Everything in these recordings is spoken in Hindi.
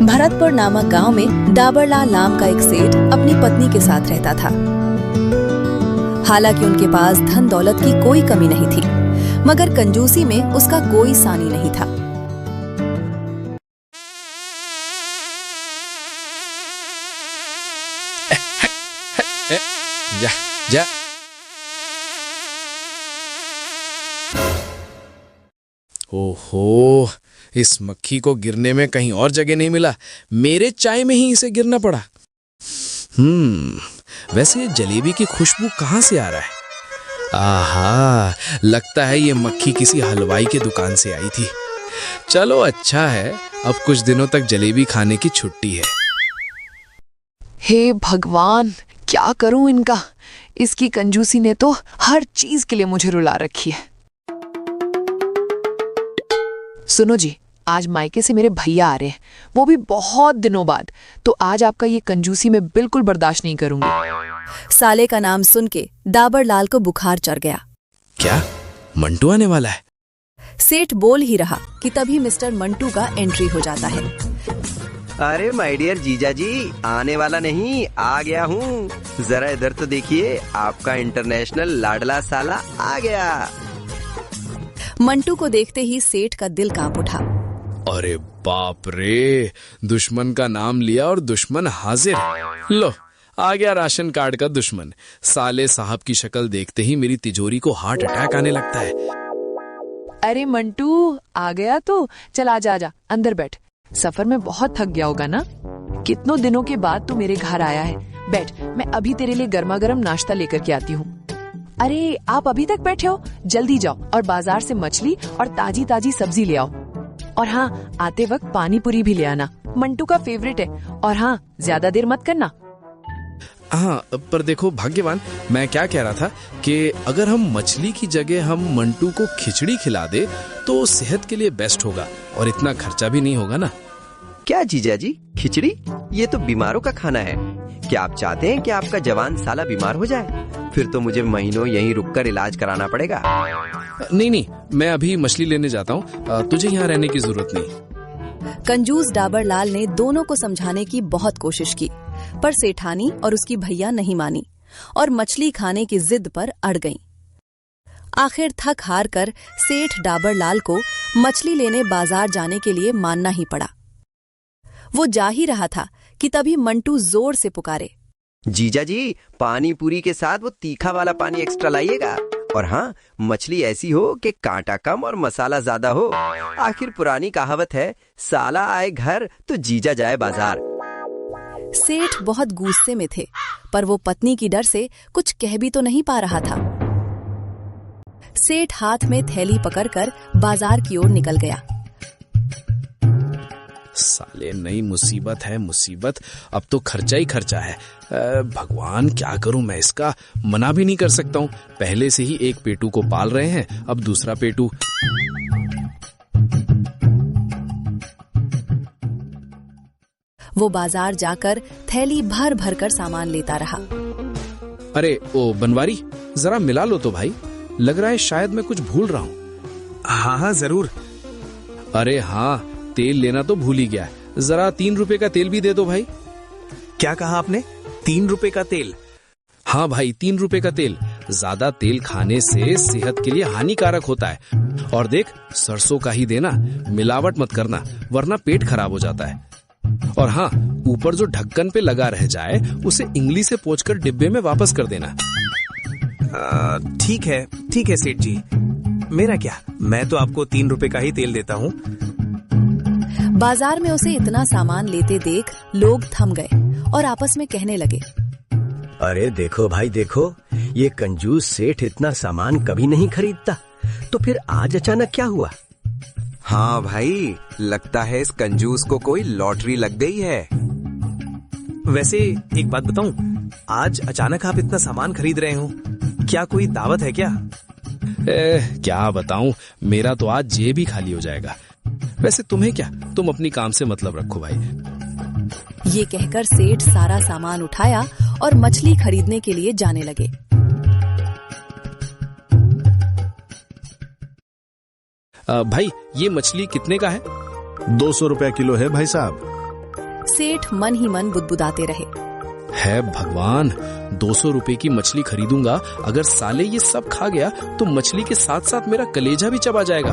भरतपुर नामक गांव में डाबरलाल नाम का एक सेठ अपनी पत्नी के साथ रहता था। हालांकि उनके पास धन दौलत की कोई कमी नहीं थी, मगर कंजूसी में उसका कोई सानी नहीं था। जा जा। ओहो, इस मक्खी को गिरने में कहीं और जगह नहीं मिला, मेरे चाय में ही इसे गिरना पड़ा। वैसे ये जलेबी की खुशबू कहाँ से आ रहा है? आहा, लगता है ये मक्खी किसी हलवाई के दुकान से आई थी। चलो अच्छा है, अब कुछ दिनों तक जलेबी खाने की छुट्टी है। हे भगवान, क्या करूं इनका। इसकी कंजूसी ने तो हर चीज के लिए मुझे रुला रखी है। सुनो जी, आज मायके से मेरे भैया आ रहे हैं, वो भी बहुत दिनों बाद। तो आज आपका ये कंजूसी मैं बिल्कुल बर्दाश्त नहीं करूंगी। साले का नाम सुन के डाबरलाल को बुखार चढ़ गया। क्या मंटू आने वाला है? सेठ बोल ही रहा कि तभी मिस्टर मंटू का एंट्री हो जाता है। अरे माय डियर जीजा जी, आने वाला नहीं, आ गया हूँ। जरा इधर तो देखिए, आपका इंटरनेशनल लाडला साला आ गया। मंटू को देखते ही सेठ का दिल कांप उठा। अरे बाप रे, दुश्मन का नाम लिया और दुश्मन हाजिर। लो, आ गया राशन कार्ड का दुश्मन। साले साहब की शक्ल देखते ही मेरी तिजोरी को हार्ट अटैक आने लगता है। अरे मंटू आ गया तो चल आजा आजा, अंदर बैठ। सफर में बहुत थक गया होगा ना। कितनों दिनों के बाद तू मेरे घर आया है। बैठ, मैं अभी तेरे लिए गर्मा गर्म नाश्ता लेकर के आती हूँ। अरे आप अभी तक बैठे हो, जल्दी जाओ और बाजार से मछली और ताजी ताजी सब्जी ले आओ। और हाँ, आते वक्त पानी पूरी भी ले आना, मंटू का फेवरेट है। और हाँ, ज्यादा देर मत करना। हाँ, पर देखो भाग्यवान, मैं क्या कह रहा था कि अगर हम मछली की जगह हम मंटू को खिचड़ी खिला दे तो सेहत के लिए बेस्ट होगा और इतना खर्चा भी नहीं होगा ना। क्या जीजा जी, खिचड़ी? ये तो बीमारों का खाना है। क्या आप चाहते हैं कि आपका जवान साला बीमार हो जाए? फिर तो मुझे महीनों यहीं रुककर इलाज कराना पड़ेगा। नहीं, मैं अभी मछली लेने जाता हूँ, तुझे यहाँ रहने की जरूरत नहीं। कंजूस डाबरलाल ने दोनों को समझाने की बहुत कोशिश की, पर सेठानी और उसकी भैया नहीं मानी और मछली खाने की जिद पर अड़ गईं। आखिर थक हार कर सेठ डाबरलाल को मछली लेने बाजार जाने के लिए मानना ही पड़ा। वो जा ही रहा था कि तभी मंटू जोर से पुकारे, जीजा जी, पानी पूरी के साथ वो तीखा वाला पानी एक्स्ट्रा लाइएगा। और हाँ, मछली ऐसी हो कि कांटा कम और मसाला ज्यादा हो। आखिर पुरानी कहावत है, साला आए घर तो जीजा जाए बाजार। सेठ बहुत गुस्से में थे, पर वो पत्नी की डर से कुछ कह भी तो नहीं पा रहा था। सेठ हाथ में थैली पकड़कर बाजार की ओर निकल गया। साले, नई मुसीबत है मुसीबत, अब तो खर्चा ही खर्चा है। भगवान, क्या करूं मैं इसका? मना भी नहीं कर सकता हूं। पहले से ही एक पेटू को पाल रहे हैं, अब दूसरा पेटू। वो बाजार जाकर थैली भर भर कर सामान लेता रहा। अरे ओ बनवारी, जरा मिला लो तो भाई, लग रहा है शायद मैं कुछ भूल रहा हूँ। हाँ जरूर। अरे हाँ, तेल लेना तो भूल ही गया, जरा 3 रुपए का तेल भी दे दो भाई। क्या कहा आपने? 3 रुपए का तेल? हाँ भाई, 3 रुपए का तेल। ज्यादा तेल खाने से सेहत के लिए हानिकारक होता है। और देख, सरसों का ही देना, मिलावट मत करना, वरना पेट खराब हो जाता है। और हाँ, ऊपर जो ढक्कन पे लगा रह जाए उसे इंगली से पोंछकर डिब्बे में वापस कर देना। ठीक है सेठ जी, मेरा क्या, मैं तो आपको 3 रुपए का ही तेल देता हूँ। बाजार में उसे इतना सामान लेते देख लोग थम गए और आपस में कहने लगे, अरे देखो भाई देखो, ये कंजूस सेठ इतना सामान कभी नहीं खरीदता, तो फिर आज अचानक क्या हुआ? हाँ भाई, लगता है इस कंजूस को कोई लॉटरी लग गई है। वैसे एक बात बताऊं, आज अचानक आप इतना सामान खरीद रहे हो, क्या कोई दावत है क्या? क्या बताऊं, मेरा तो आज जेब ही खाली हो जाएगा। वैसे तुम्हें क्या, तुम अपनी काम से मतलब रखो भाई। ये कहकर सेठ सारा सामान उठाया और मछली खरीदने के लिए जाने लगे। भाई ये मछली कितने का है? 200 रुपया किलो है भाई साहब। सेठ मन ही मन बुदबुदाते रहे। है भगवान, 200 रुपए की मछली खरीदूंगा, अगर साले ये सब खा गया तो मछली के साथ साथ मेरा कलेजा भी चबा जाएगा।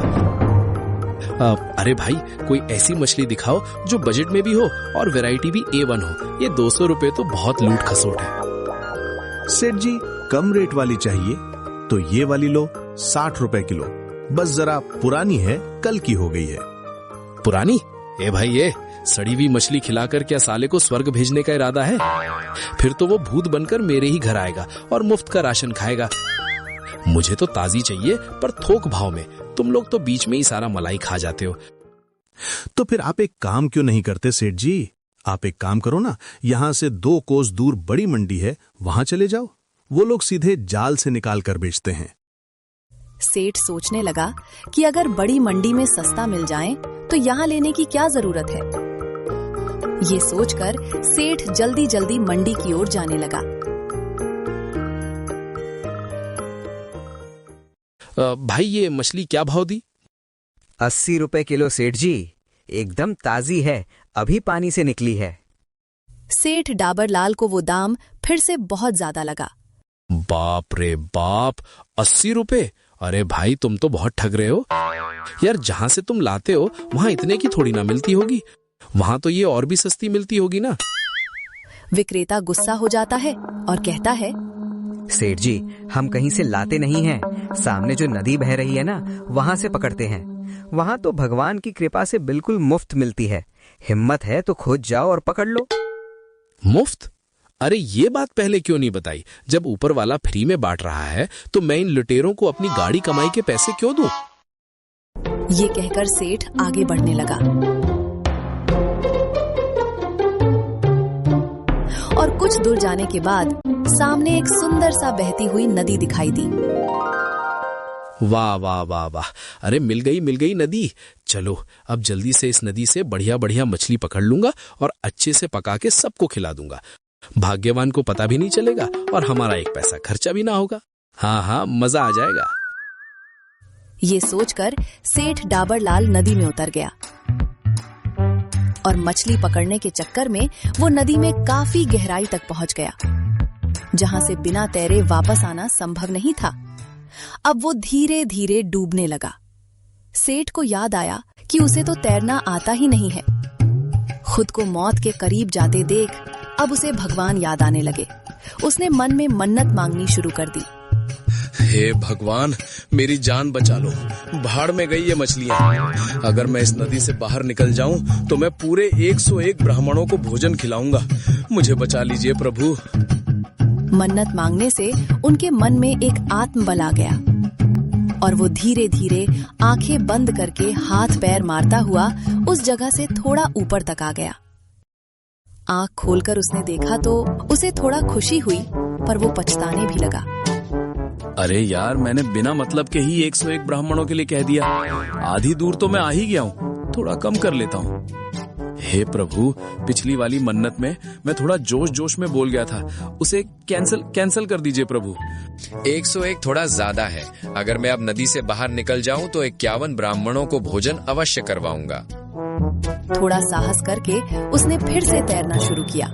अरे भाई, कोई ऐसी मछली दिखाओ जो बजट में भी हो और वैरायटी भी A1 हो। ये 200 रुपए तो बहुत लूट खसोट है। सेठ जी, कम रेट वाली चाहिए तो ये वाली लो, 60 रुपए किलो। बस जरा पुरानी है, कल की हो गई है। पुरानी? ए भाई, ये सड़ी हुई मछली खिलाकर क्या साले को स्वर्ग भेजने का इरादा है? फिर तो वो भूत बनकर मेरे ही घर आएगा और मुफ्त का राशन खाएगा। मुझे तो ताजी चाहिए, पर थोक भाव में। तुम लोग तो बीच में ही सारा मलाई खा जाते हो। तो फिर आप एक काम क्यों नहीं करते सेठ जी? आप एक काम करो ना, यहाँ से 2 कोस दूर बड़ी मंडी है, वहां चले जाओ। वो लोग सीधे जाल से निकाल कर बेचते हैं। सेठ सोचने लगा कि अगर बड़ी मंडी में सस्ता मिल जाए तो यहाँ लेने की क्या जरूरत है। ये सोचकर सेठ जल्दी जल्दी मंडी की ओर जाने लगा। भाई, ये मछली क्या भाव दी? 80 रुपए किलो सेठ जी, एकदम ताजी है, अभी पानी से निकली है। सेठ डाबरलाल को वो दाम फिर से बहुत ज्यादा लगा। बाप रे बाप, 80 रुपए? अरे भाई, तुम तो बहुत ठग रहे हो यार। जहां से तुम लाते हो वहां इतने की थोड़ी ना मिलती होगी, वहां तो ये और भी सस्ती मिलती होगी ना। विक्रेता गुस्सा हो जाता है और कहता है, सेठ जी, हम कहीं से लाते नहीं हैं, सामने जो नदी बह रही है ना, वहां से पकड़ते हैं। वहां तो भगवान की कृपा से बिल्कुल मुफ्त मिलती है। हिम्मत है तो खोज जाओ और पकड़ लो। मुफ्त? अरे ये बात पहले क्यों नहीं बताई? जब ऊपर वाला फ्री में बांट रहा है तो मैं इन लुटेरों को अपनी गाड़ी कमाई के पैसे क्यों दूं? ये कहकर सेठ आगे बढ़ने लगा और कुछ दूर जाने के बाद सामने एक सुंदर सा बहती हुई नदी दिखाई दी। वाह वाह वाह वाह, अरे मिल गई नदी। चलो अब जल्दी से इस नदी से बढ़िया बढ़िया मछली पकड़ लूंगा और अच्छे से पका के सबको खिला दूंगा। भाग्यवान को पता भी नहीं चलेगा और हमारा एक पैसा खर्चा भी ना होगा। हाँ, मजा आ जाएगा। ये सोचकर सेठ डाबरलाल नदी में उतर गया और मछली पकड़ने के चक्कर में वो नदी में काफी गहराई तक पहुंच गया, जहां से बिना तैरे वापस आना संभव नहीं था। अब वो धीरे धीरे डूबने लगा। सेठ को याद आया कि उसे तो तैरना आता ही नहीं है। खुद को मौत के करीब जाते देख अब उसे भगवान याद आने लगे। उसने मन में मन्नत मांगनी शुरू कर दी। हे भगवान, मेरी जान बचा लो, भाड़ में गई ये मछलियां। अगर मैं इस नदी से बाहर निकल जाऊं तो मैं पूरे 101 ब्राह्मणों को भोजन खिलाऊंगा। मुझे बचा लीजिए प्रभु। मन्नत मांगने से उनके मन में एक आत्मबल आ गया और वो धीरे धीरे आंखें बंद करके हाथ पैर मारता हुआ उस जगह से थोड़ा ऊपर तक आ गया। आंख खोलकर उसने देखा तो उसे थोड़ा खुशी हुई, पर वो पछताने भी लगा। अरे यार, मैंने बिना मतलब के ही 101 ब्राह्मणों के लिए कह दिया। आधी दूर तो मैं आ ही गया हूँ, थोड़ा कम कर लेता हूँ। हे प्रभु, पिछली वाली मन्नत में मैं थोड़ा जोश में बोल गया था, उसे कैंसिल कर दीजिए प्रभु। 101 थोड़ा ज्यादा है। अगर मैं अब नदी से बाहर निकल जाऊं तो 51 ब्राह्मणों को भोजन अवश्य करवाऊंगा। थोड़ा साहस करके उसने फिर से तैरना शुरू किया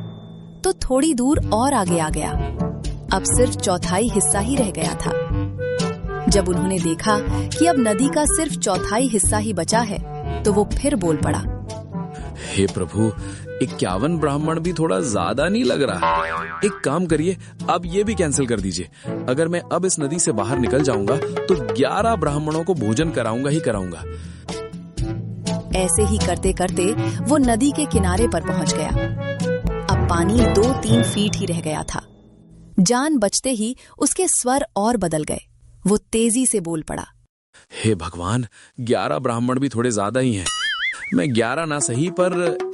तो थोड़ी दूर और आगे आ गया। अब सिर्फ चौथाई हिस्सा ही रह गया था। जब उन्होंने देखा कि अब नदी का सिर्फ चौथाई हिस्सा ही बचा है तो वो फिर बोल पड़ा, हे प्रभु, 51 ब्राह्मण भी थोड़ा ज्यादा नहीं लग रहा? एक काम करिए, अब ये भी कैंसिल कर दीजिए। अगर मैं अब इस नदी से बाहर निकल जाऊंगा तो 11 ब्राह्मणों को भोजन कराऊंगा ही कराऊंगा। ऐसे ही करते करते वो नदी के किनारे पर पहुंच गया। अब पानी 2-3 फीट ही रह गया था। जान बचते ही उसके स्वर और बदल गए। वो तेजी से बोल पड़ा, हे भगवान, 11 ब्राह्मण भी थोड़े ज्यादा ही हैं। मैं 11 ना सही पर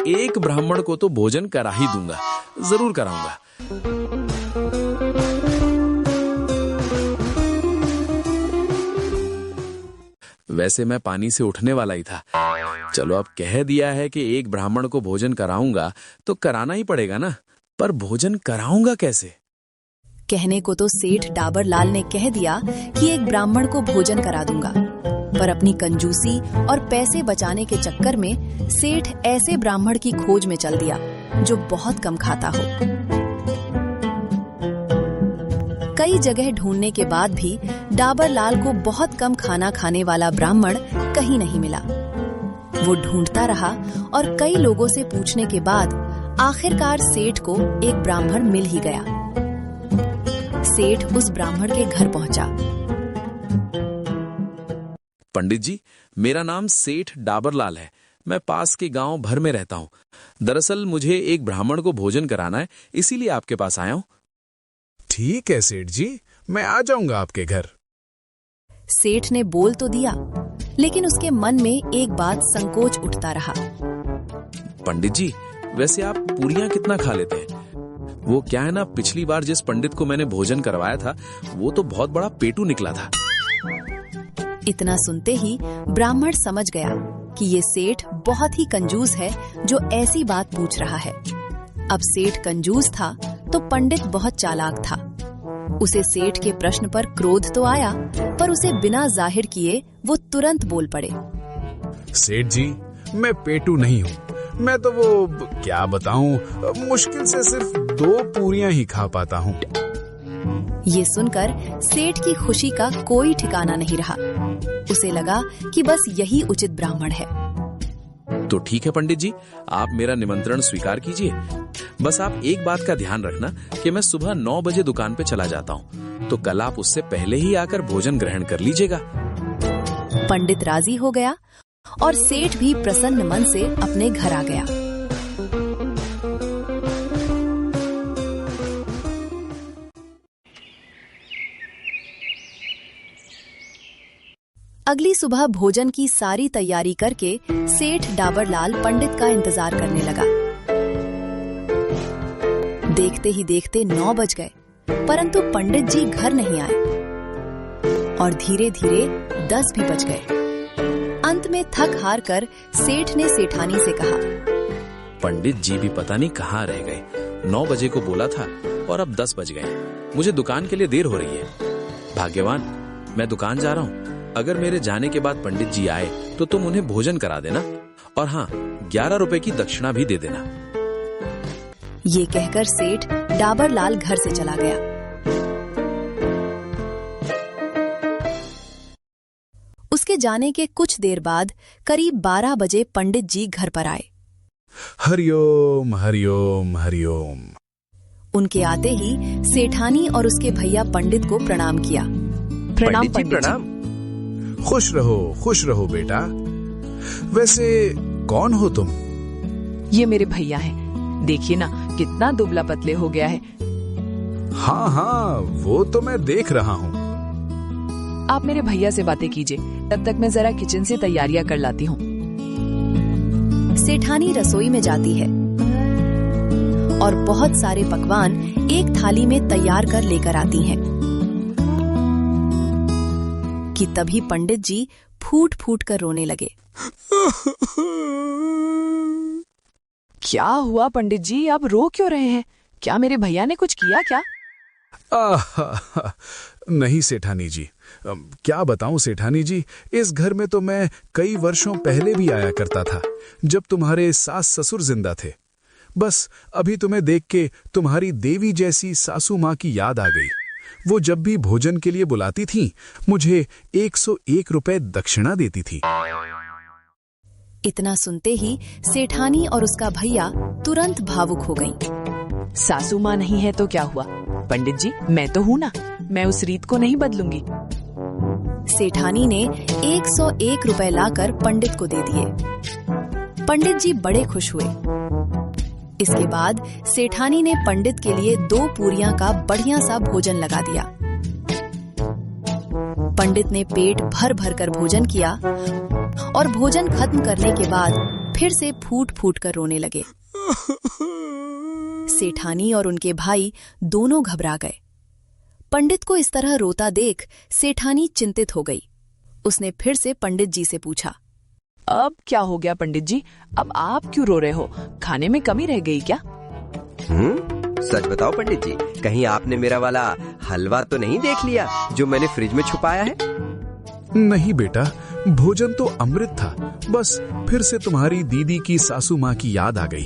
1 ब्राह्मण को तो भोजन करा ही दूंगा, जरूर कराऊंगा। वैसे मैं पानी से उठने वाला ही था। चलो, अब कह दिया है कि 1 ब्राह्मण को भोजन कराऊंगा तो कराना ही पड़ेगा ना, पर भोजन कराऊंगा कैसे? कहने को तो सेठ डाबरलाल ने कह दिया कि 1 ब्राह्मण को भोजन करा दूंगा, पर अपनी कंजूसी और पैसे बचाने के चक्कर में सेठ ऐसे ब्राह्मण की खोज में चल दिया जो बहुत कम खाता हो। कई जगह ढूंढने के बाद भी डाबर लाल को बहुत कम खाना खाने वाला ब्राह्मण कहीं नहीं मिला। वो ढूंढता रहा और कई लोगों से पूछने के बाद आखिरकार सेठ को एक ब्राह्मण मिल ही गया। सेठ उस ब्राह्मण के घर पहुंचा। पंडित जी, मेरा नाम सेठ डाबरलाल है। मैं पास के गांव भर में रहता हूँ। दरअसल मुझे एक ब्राह्मण को भोजन कराना है, इसीलिए आपके पास आया हूँ। ठीक है सेठ जी, मैं आ जाऊंगा आपके घर। सेठ ने बोल तो दिया, लेकिन उसके मन में एक बात संकोच उठता रहा। पंडित जी, वैसे आप पूरियां कितना खा लेते हैं? वो क्या है ना, पिछली बार जिस पंडित को मैंने भोजन करवाया था वो तो बहुत बड़ा पेटू निकला था। इतना सुनते ही ब्राह्मण समझ गया कि ये सेठ बहुत ही कंजूस है जो ऐसी बात पूछ रहा है। अब सेठ कंजूस था तो पंडित बहुत चालाक था। उसे सेठ के प्रश्न पर क्रोध तो आया, पर उसे बिना जाहिर किए वो तुरंत बोल पड़े। सेठ जी, मैं पेटू नहीं हूँ। मैं तो वो क्या बताऊं, मुश्किल से सिर्फ 2 पूरियां ही खा पाता हूँ। ये सुनकर सेठ की खुशी का कोई ठिकाना नहीं रहा। उसे लगा कि बस यही उचित ब्राह्मण है। तो ठीक है पंडित जी, आप मेरा निमंत्रण स्वीकार कीजिए। बस आप एक बात का ध्यान रखना कि मैं सुबह 9 बजे दुकान पे चला जाता हूँ, तो कल आप उससे पहले ही आकर भोजन ग्रहण कर लीजिएगा। पंडित राजी हो गया और सेठ भी प्रसन्न मन से अपने घर आ गया। अगली सुबह भोजन की सारी तैयारी करके सेठ डाबरलाल पंडित का इंतजार करने लगा। देखते ही देखते 9 बज गए, परंतु पंडित जी घर नहीं आए और धीरे धीरे 10 भी बज गए। अंत में थक हार कर सेठ ने सेठानी से कहा, पंडित जी भी पता नहीं कहाँ रह गए। 9 बजे को बोला था और अब 10 बज गए। मुझे दुकान के लिए देर हो रही है। भाग्यवान, मैं दुकान जा रहा हूँ। अगर मेरे जाने के बाद पंडित जी आए तो तुम उन्हें भोजन करा देना, और हाँ, 11 रुपए की दक्षिणा भी दे देना। ये कहकर सेठ डाबरलाल घर से चला गया। उसके जाने के कुछ देर बाद करीब 12 बजे पंडित जी घर पर आए। हरिओम हरिओम हरिओम। उनके आते ही सेठानी और उसके भैया पंडित को प्रणाम किया। प्रणाम पंडित जी, प्रणाम। खुश रहो बेटा। वैसे कौन हो तुम? ये मेरे भैया हैं। देखिए ना, कितना दुबला पतले हो गया है। हाँ, वो तो मैं देख रहा हूँ। आप मेरे भैया से बातें कीजिए, तब तक मैं जरा किचन से तैयारियां कर लाती हूँ। सेठानी रसोई में जाती है और बहुत सारे पकवान एक थाली में तैयार कर लेकर आती हैं। कि तभी पंडित जी फूट फूट कर रोने लगे। क्या हुआ पंडित जी, आप रो क्यों रहे हैं? क्या मेरे भैया ने कुछ किया क्या? नहीं सेठानी जी, क्या बताऊं सेठानी जी, इस घर में तो मैं कई वर्षों पहले भी आया करता था, जब तुम्हारे सास ससुर जिंदा थे। बस अभी तुम्हें देख के तुम्हारी देवी जैसी सासू माँ की याद आ गई। वो जब भी भोजन के लिए बुलाती थी, मुझे 101 रुपए दक्षिणा देती थी। इतना सुनते ही सेठानी और उसका भैया तुरंत भावुक हो गईं। सासू माँ नहीं है तो क्या हुआ? पंडित जी, मैं तो हूँ ना, मैं उस रीत को नहीं बदलूंगी। सेठानी ने 101 रुपए लाकर पंडित को दे दिए। पंडित जी बड़े खुश हुए। इसके बाद सेठानी ने पंडित के लिए 2 पूरियां का बढ़िया सा भोजन लगा दिया। पंडित ने पेट भर भर कर भोजन किया और भोजन खत्म करने के बाद फिर से फूट फूट कर रोने लगे। सेठानी और उनके भाई दोनों घबरा गए। पंडित को इस तरह रोता देख सेठानी चिंतित हो गई। उसने फिर से पंडित जी से पूछा, अब क्या हो गया पंडित जी? अब आप क्यों रो रहे हो? खाने में कमी रह गई क्या? सच बताओ पंडित जी, कहीं आपने मेरा वाला हलवा तो नहीं देख लिया जो मैंने फ्रिज में छुपाया है? नहीं बेटा, भोजन तो अमृत था। बस फिर से तुम्हारी दीदी की सासू माँ की याद आ गई।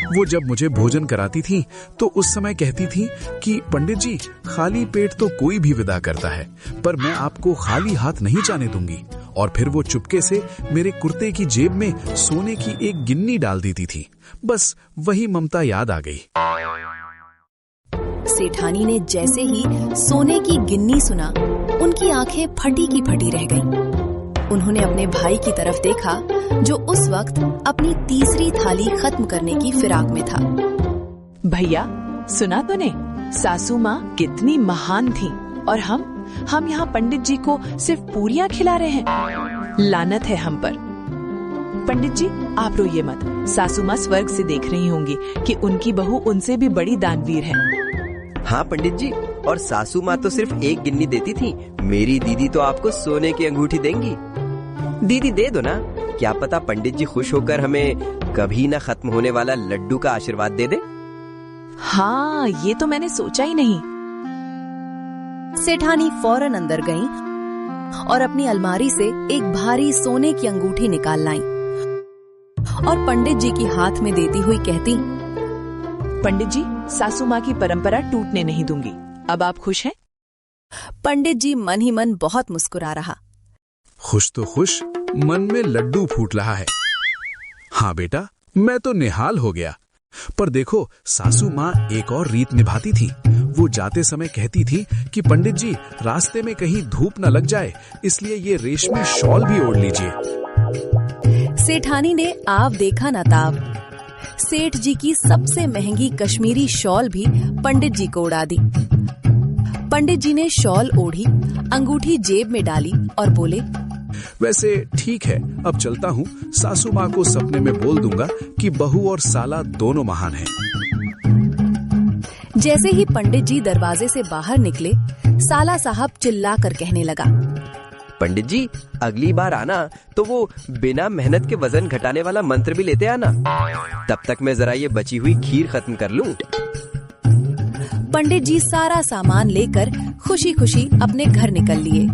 वो जब मुझे भोजन कराती थी तो उस समय कहती थी कि पंडित जी, खाली पेट तो कोई भी विदा करता है, पर मैं आपको खाली हाथ नहीं जाने दूंगी। और फिर वो चुपके से मेरे कुर्ते की जेब में सोने की एक गिन्नी डाल देती थी। बस वही ममता याद आ गई। सेठानी ने जैसे ही सोने की गिन्नी सुना, उनकी आंखें फटी की फटी रह गईं। उन्होंने अपने भाई की तरफ देखा, जो उस वक्त अपनी तीसरी थाली खत्म करने की फिराक में था। भैया, सुना तूने? सासू माँ कितनी महान थी और हम यहाँ पंडित जी को सिर्फ पूरियां खिला रहे हैं। लानत है हम पर। पंडित जी, आप रोइए मत। सासू माँ स्वर्ग से देख रही होंगी कि उनकी बहू उनसे भी बड़ी दानवीर है। हाँ पंडित जी, और सासू माँ तो सिर्फ एक गिन्नी देती थी। मेरी दीदी तो आपको सोने की अंगूठी देंगी। दीदी दे दो ना, क्या पता पंडित जी खुश होकर हमें कभी न खत्म होने वाला लड्डू का आशीर्वाद दे दे। हाँ, ये तो मैंने सोचा ही नहीं। सेठानी फौरन अंदर गईं और अपनी अलमारी से एक भारी सोने की अंगूठी निकाल लाईं और पंडित जी की हाथ में देती हुई कहती, पंडित जी, सासू माँ की परंपरा टूटने नहीं दूंगी। अब आप खुश हैं? पंडित जी मन ही मन बहुत मुस्कुरा रहा। खुश तो खुश, मन में लड्डू फूट रहा है। हाँ बेटा, मैं तो निहाल हो गया। पर देखो, सासू माँ एक और रीत निभाती थी। वो जाते समय कहती थी कि पंडित जी, रास्ते में कहीं धूप न लग जाए, इसलिए ये रेशमी शॉल भी ओढ़ लीजिए। सेठानी ने आव देखा न ताव। सेठ जी की सबसे महंगी कश्मीरी शॉल भी पंडित जी को उड़ा दी। पंडित जी ने शॉल ओढ़ी, अंगूठी जेब में डाली और बोले, वैसे ठीक है, अब चलता हूँ। सासू माँ को सपने में बोल दूंगा कि बहू और साला दोनों महान हैं। जैसे ही पंडित जी दरवाजे से बाहर निकले, साला साहब चिल्लाकर कहने लगा, पंडित जी, अगली बार आना तो वो बिना मेहनत के वजन घटाने वाला मंत्र भी लेते आना। तब तक मैं जरा ये बची हुई खीर खत्म कर लूं। पंडित जी सारा सामान लेकर खुशी खुशी अपने घर निकल लिए।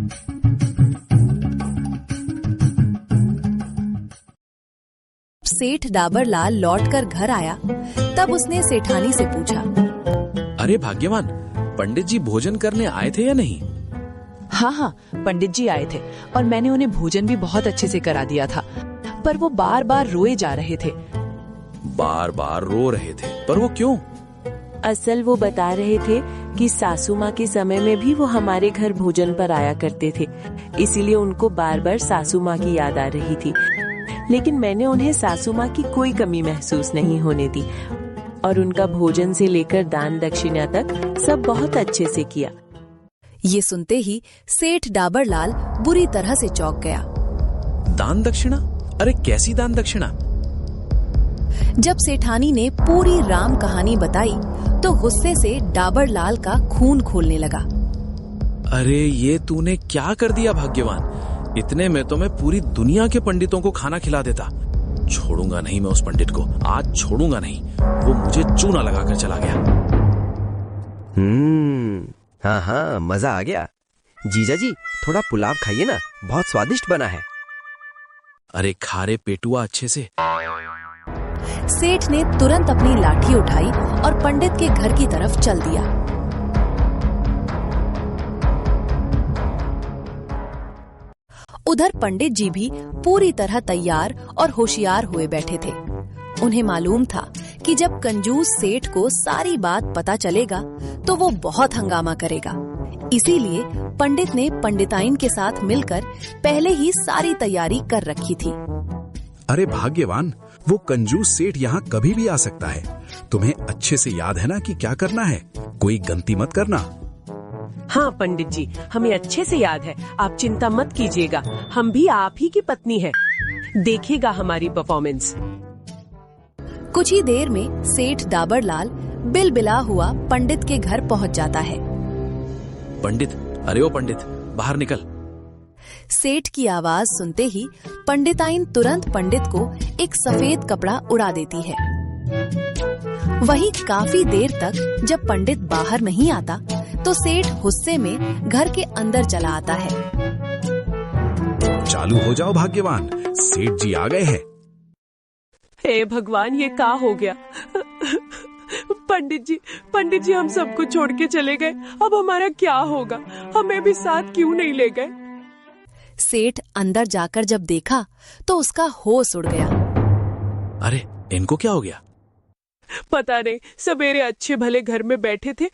सेठ डाबरलाल लौटकर घर आया, तब उसने सेठानी से पूछा, अरे भाग्यवान, पंडित जी भोजन करने आए थे या नहीं? हाँ, पंडित जी आए थे और मैंने उन्हें भोजन भी बहुत अच्छे से करा दिया था, पर वो बार बार रोए जा रहे थे। बार बार रो रहे थे, पर वो क्यों? असल वो बता रहे थे कि सासू माँ के समय में भी वो हमारे घर भोजन पर आया करते थे, इसीलिए उनको बार बार सासू माँ की याद आ रही थी। लेकिन मैंने उन्हें सासू माँ की कोई कमी महसूस नहीं होने दी और उनका भोजन से लेकर दान दक्षिणा तक सब बहुत अच्छे से किया। ये सुनते ही सेठ डाबरलाल बुरी तरह से चौंक गया। दान दक्षिणा? अरे कैसी दान दक्षिणा? जब सेठानी ने पूरी राम कहानी बताई तो गुस्से से डाबरलाल का खून खोलने लगा। अरे ये तूने क्या कर दिया भाग्यवान? इतने में तो मैं पूरी दुनिया के पंडितों को खाना खिला देता। छोड़ूंगा नहीं मैं उस पंडित को, आज छोड़ूंगा नहीं। वो मुझे चूना लगाकर चला गया। हाँ, मजा आ गया। जीजा जी, थोड़ा पुलाव खाइए ना, बहुत स्वादिष्ट बना है। अरे खारे पेटुआ अच्छे से। सेठ ने तुरंत अपनी लाठी उठाई और पंडित के घर की तरफ चल दिया। उधर पंडित जी भी पूरी तरह तैयार और होशियार हुए बैठे थे। उन्हें मालूम था कि जब कंजूस सेठ को सारी बात पता चलेगा तो वो बहुत हंगामा करेगा। इसीलिए पंडित ने पंडिताइन के साथ मिलकर पहले ही सारी तैयारी कर रखी थी। अरे भाग्यवान, वो कंजूस सेठ यहाँ कभी भी आ सकता है। तुम्हें अच्छे से याद है ना कि क्या करना है? कोई गलती मत करना। हाँ पंडित जी, हमें अच्छे से याद है, आप चिंता मत कीजिएगा। हम भी आप ही की पत्नी है, देखिएगा हमारी परफॉर्मेंस। कुछ ही देर में सेठ डाबरलाल बिलबिला हुआ पंडित के घर पहुंच जाता है। पंडित, अरे ओ पंडित, बाहर निकल। सेठ की आवाज सुनते ही पंडिताइन तुरंत पंडित को एक सफेद कपड़ा उड़ा देती है। वहीं काफी देर तक जब पंडित बाहर नहीं आता तो सेठ गुस्से में घर के अंदर चला आता है। चालू हो जाओ भाग्यवान, सेठ जी आ गए हैं। हे भगवान, ये क्या हो गया? पंडित जी हम सबको छोड़ के चले गए, अब हमारा क्या होगा? हमें भी साथ क्यों नहीं ले गए? सेठ अंदर जाकर जब देखा तो उसका होश उड़ गया। अरे इनको क्या हो गया? पता नहीं, सवेरे अच्छे भले घर में बैठे थे,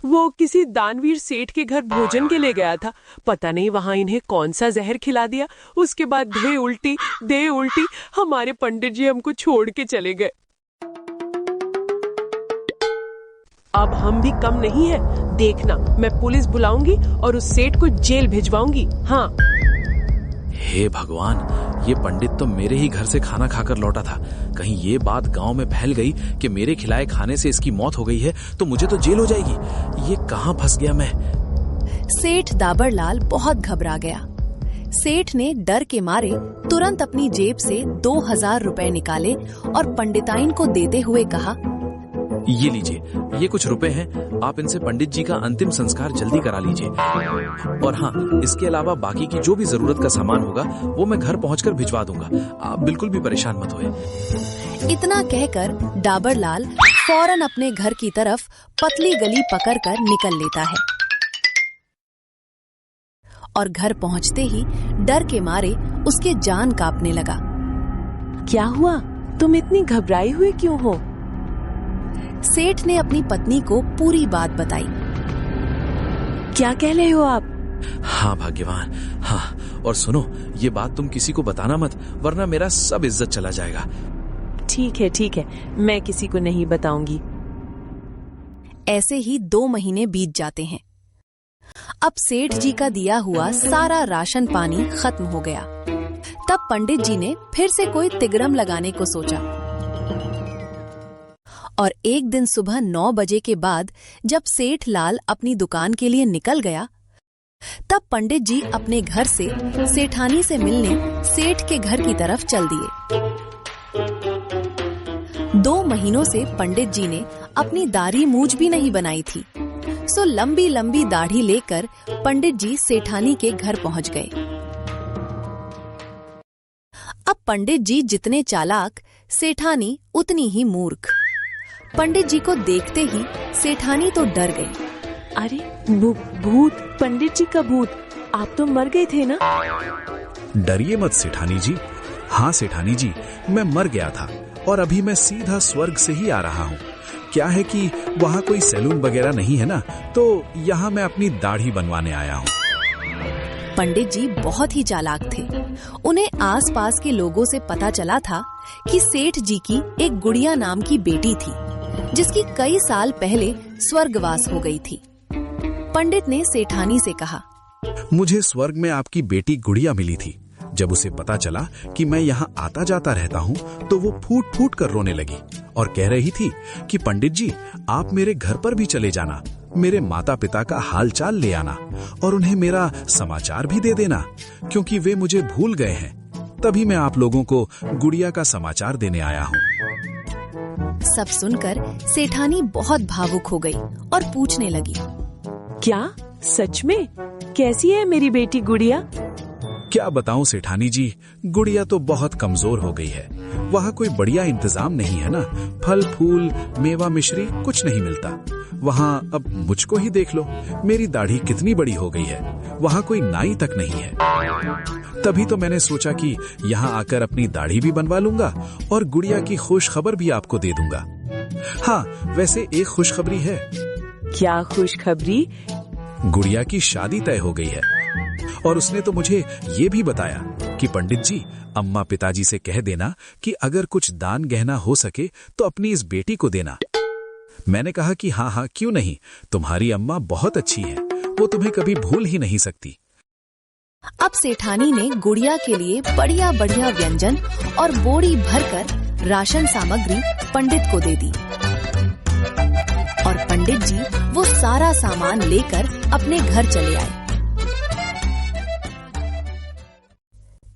वो किसी दानवीर सेठ के घर भोजन के लिए गया था। पता नहीं वहां इन्हें कौन सा जहर खिला दिया, उसके बाद दे उल्टी हमारे पंडित जी हमको छोड़ के चले गए। अब हम भी कम नहीं है, देखना मैं पुलिस बुलाऊंगी और उस सेठ को जेल भिजवाऊंगी। हाँ। हे भगवान, ये पंडित तो मेरे ही घर से खाना खाकर लौटा था। कहीं ये बात गांव में फैल गई कि मेरे खिलाए खाने से इसकी मौत हो गई है तो मुझे तो जेल हो जाएगी। ये कहां फंस गया मैं? सेठ दाबरलाल बहुत घबरा गया। सेठ ने डर के मारे तुरंत अपनी जेब से 2000 रुपए निकाले और पंडिताइन को देते हुए कहा, ये लीजिए, ये कुछ रुपए हैं, आप इनसे पंडित जी का अंतिम संस्कार जल्दी करा लीजिए। और हाँ, इसके अलावा बाकी की जो भी जरूरत का सामान होगा वो मैं घर पहुंचकर भिजवा दूंगा। आप बिल्कुल भी परेशान मत होए। इतना कहकर डाबरलाल फौरन अपने घर की तरफ पतली गली पकड़कर निकल लेता है और घर पहुंचते ही डर के मारे उसके जान कांपने लगा। क्या हुआ? तुम इतनी घबराई हुई क्यों हो? सेठ ने अपनी पत्नी को पूरी बात बताई। क्या कह रहे हो आप? हाँ भाग्यवान, हाँ। और सुनो, ये बात तुम किसी को बताना मत, वरना मेरा सब इज्जत चला जाएगा। ठीक है, मैं किसी को नहीं बताऊंगी। ऐसे ही 2 महीने बीत जाते हैं। अब सेठ जी का दिया हुआ सारा राशन पानी खत्म हो गया। तब पंडित जी ने फिर से कोई तिगड़म लगाने को सोचा और एक दिन सुबह 9 बजे के बाद जब सेठ लाल अपनी दुकान के लिए निकल गया, तब पंडित जी अपने घर से सेठानी से मिलने सेठ के घर की तरफ चल दिए। 2 महीनों से पंडित जी ने अपनी दाढ़ी मूछ भी नहीं बनाई थी, सो लंबी लंबी दाढ़ी लेकर पंडित जी सेठानी के घर पहुंच गए। अब पंडित जी जितने चालाक, सेठानी उतनी ही मूर्ख। पंडित जी को देखते ही सेठानी तो डर गई। अरे भूत, पंडित जी का भूत, आप तो मर गए थे ना? डरिए मत सेठानी जी। हाँ सेठानी जी, मैं मर गया था और अभी मैं सीधा स्वर्ग से ही आ रहा हूँ। क्या है कि वहाँ कोई सैलून वगैरह नहीं है ना, तो यहाँ मैं अपनी दाढ़ी बनवाने आया हूँ। पंडित जी बहुत ही चालाक थे। उन्हें आसपास के लोगों से पता चला था कि सेठ जी की एक गुड़िया नाम की बेटी थी, जिसकी कई साल पहले स्वर्गवास हो गई थी। पंडित ने सेठानी से कहा, मुझे स्वर्ग में आपकी बेटी गुड़िया मिली थी। जब उसे पता चला कि मैं यहाँ आता जाता रहता हूँ तो वो फूट फूट कर रोने लगी और कह रही थी कि पंडित जी, आप मेरे घर पर भी चले जाना, मेरे माता पिता का हाल चाल ले आना और उन्हें मेरा समाचार भी दे देना, क्योंकि वे मुझे भूल गए हैं। तभी मैं आप लोगों को गुड़िया का समाचार देने आया हूँ। सब सुनकर सेठानी बहुत भावुक हो गई और पूछने लगी, क्या सच में? कैसी है मेरी बेटी गुड़िया? क्या बताऊं सेठानी जी, गुड़िया तो बहुत कमजोर हो गई है। वहाँ कोई बढ़िया इंतजाम नहीं है ना, फल फूल मेवा मिश्री कुछ नहीं मिलता। वहाँ अब मुझको ही देख लो, मेरी दाढ़ी कितनी बड़ी हो गई है, वहाँ कोई नाई तक नहीं है। तभी तो मैंने सोचा कि यहाँ आकर अपनी दाढ़ी भी बनवा लूंगा और गुड़िया की खुश खबर भी आपको दे दूंगा। हाँ, वैसे एक खुशखबरी है। क्या खुशखबरी? गुड़िया की शादी तय हो गई है और उसने तो मुझे ये भी बताया कि पंडित जी, अम्मा पिताजी से कह देना कि अगर कुछ दान गहना हो सके तो अपनी इस बेटी को देना। मैंने कहा कि हाँ हाँ क्यों नहीं, तुम्हारी अम्मा बहुत अच्छी है, वो तुम्हें कभी भूल ही नहीं सकती। अब सेठानी ने गुड़िया के लिए बढ़िया बढ़िया व्यंजन और बोरी भरकर राशन सामग्री पंडित को दे दी और पंडित जी वो सारा सामान लेकर अपने घर चले आए।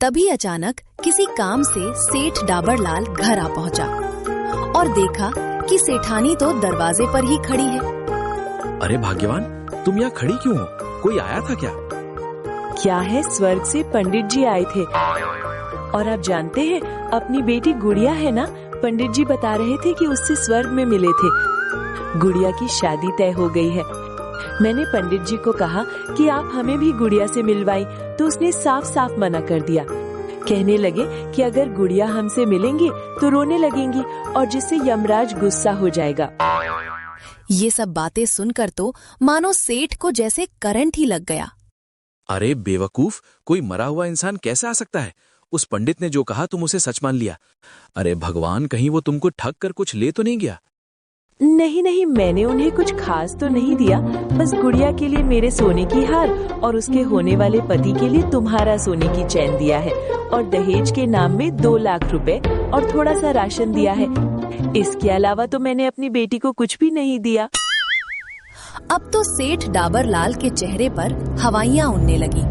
तभी अचानक किसी काम से सेठ डाबरलाल घर आ पहुंचा और देखा कि सेठानी तो दरवाजे पर ही खड़ी है। अरे भाग्यवान, तुम यहाँ खड़ी क्यों हो? कोई आया था क्या? क्या है, स्वर्ग से पंडित जी आए थे। और आप जानते हैं, अपनी बेटी गुड़िया है ना, पंडित जी बता रहे थे कि उससे स्वर्ग में मिले थे। गुड़िया की शादी तय हो गई है। मैंने पंडित जी को कहा कि आप हमें भी गुड़िया से मिलवाई, तो उसने साफ साफ मना कर दिया। कहने लगे कि अगर गुड़िया हमसे मिलेंगी तो रोने लगेंगी और जिससे यमराज गुस्सा हो जाएगा। ये सब बातें सुनकर तो मानो सेठ को जैसे करंट ही लग गया। अरे बेवकूफ, कोई मरा हुआ इंसान कैसे आ सकता है? उस पंडित ने जो कहा तुम उसे सच मान लिया। अरे भगवान, कहीं वो तुमको ठग कर कुछ ले तो नहीं गया? नहीं, मैंने उन्हें कुछ खास तो नहीं दिया, बस गुड़िया के लिए मेरे सोने की हार और उसके होने वाले पति के लिए तुम्हारा सोने की चैन दिया है, और दहेज के नाम में 2 लाख रुपए और थोड़ा सा राशन दिया है। इसके अलावा तो मैंने अपनी बेटी को कुछ भी नहीं दिया। अब तो सेठ डाबर लाल के चेहरे पर हवाइयां उड़ने लगी।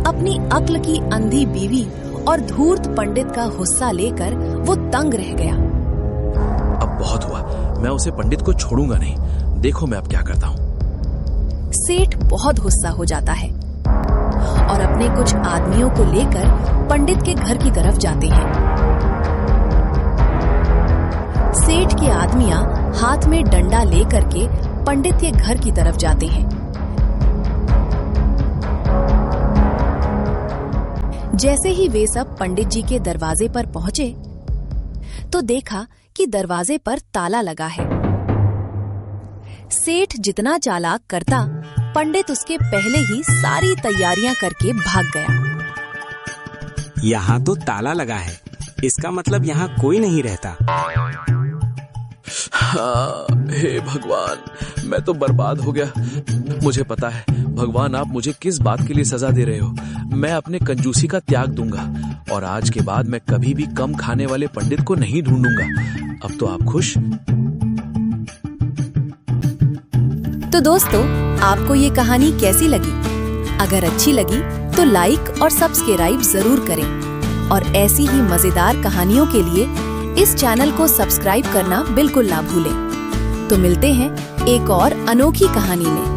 अपनी अक्ल की अंधी बीवी और धूर्त पंडित का गुस्सा लेकर वो तंग रह गया। अब बहुत हुआ, मैं उसे पंडित को छोड़ूंगा नहीं। देखो मैं अब क्या करता हूँ। सेठ बहुत गुस्सा हो जाता है और अपने कुछ आदमियों को लेकर पंडित के घर की तरफ जाते हैं। सेठ के आदमियां हाथ में डंडा लेकर के पंडित के घर की तरफ जाते हैं। जैसे ही वे सब पंडित जी के दरवाजे पर पहुंचे तो देखा कि दरवाजे पर ताला लगा है। सेठ जितना चालाक करता, पंडित उसके पहले ही सारी तैयारियां करके भाग गया। यहाँ तो ताला लगा है, इसका मतलब यहाँ कोई नहीं रहता। हाँ, हे भगवान, मैं तो बर्बाद हो गया। मुझे पता है भगवान, आप मुझे किस बात के लिए सजा दे रहे हो। मैं अपने कंजूसी का त्याग दूंगा और आज के बाद मैं कभी भी कम खाने वाले पंडित को नहीं ढूंढूंगा। अब तो आप खुश? तो दोस्तों, आपको ये कहानी कैसी लगी? अगर अच्छी लगी तो लाइक और सब्सक्राइब जरूर करें और ऐसी ही मजेदार कहानियों के लिए इस चैनल को सब्सक्राइब करना बिल्कुल ना भूलें। तो मिलते हैं एक और अनोखी कहानी में।